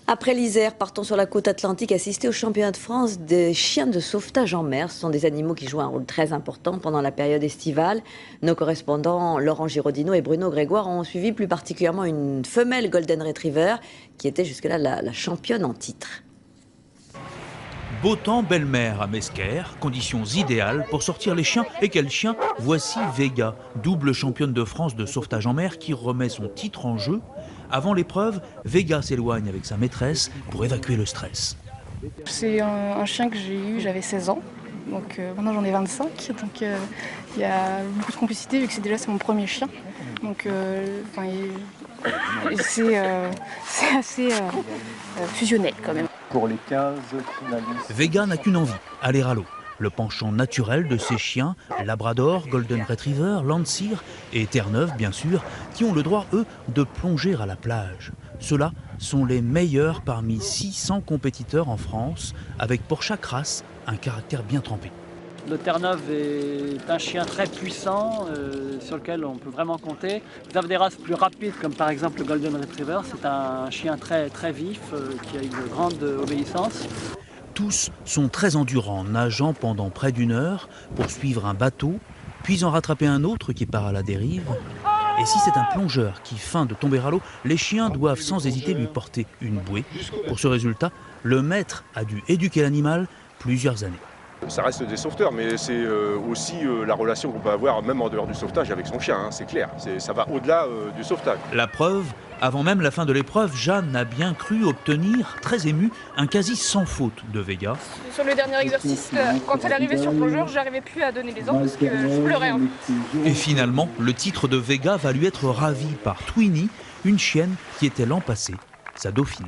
Après l'Isère, partons sur la côte atlantique assister au championnat de France des chiens de sauvetage en mer. Ce sont des animaux qui jouent un rôle très important pendant la période estivale. Nos correspondants Laurent Giraudineau et Bruno Grégoire ont suivi plus particulièrement une femelle Golden Retriever qui était jusque-là la championne en titre. Beau temps, belle mer à Mesquer, conditions idéales pour sortir les chiens. Et quel chien? Voici Vega, double championne de France de sauvetage en mer qui remet son titre en jeu. Avant l'épreuve, Vega s'éloigne avec sa maîtresse pour évacuer le stress. C'est un chien que j'ai eu, j'avais 16 ans, donc maintenant j'en ai 25, donc il y a beaucoup de complicité vu que c'est mon premier chien. Donc c'est assez fusionnel quand même. Pour les 15 finalistes. Vega n'a qu'une envie, aller à l'eau. Le penchant naturel de ces chiens, Labrador, Golden Retriever, Landseer et Terre-Neuve bien sûr, qui ont le droit, eux, de plonger à la plage. Ceux-là sont les meilleurs parmi 600 compétiteurs en France, avec pour chaque race un caractère bien trempé. Le Terre-Neuve est un chien très puissant sur lequel on peut vraiment compter. Vous avez des races plus rapides comme par exemple le Golden Retriever. C'est un chien très vif qui a une grande obéissance. Tous sont très endurants, nageant pendant près d'1 heure pour suivre un bateau, puis en rattraper un autre qui part à la dérive. Et si c'est un plongeur qui feint de tomber à l'eau, les chiens doivent sans hésiter lui porter une bouée. Pour ce résultat, le maître a dû éduquer l'animal plusieurs années. Ça reste des sauveteurs, mais c'est aussi la relation qu'on peut avoir, même en dehors du sauvetage, avec son chien, hein, c'est clair. Ça va au-delà du sauvetage. La preuve, avant même la fin de l'épreuve, Jeanne a bien cru obtenir, très émue, un quasi sans faute de Vega. Sur le dernier exercice, quand elle arrivait sur plongeur, j'arrivais plus à donner les ordres parce que je pleurais. Et finalement, le titre de Vega va lui être ravi par Twinnie, une chienne qui était l'an passé sa dauphine.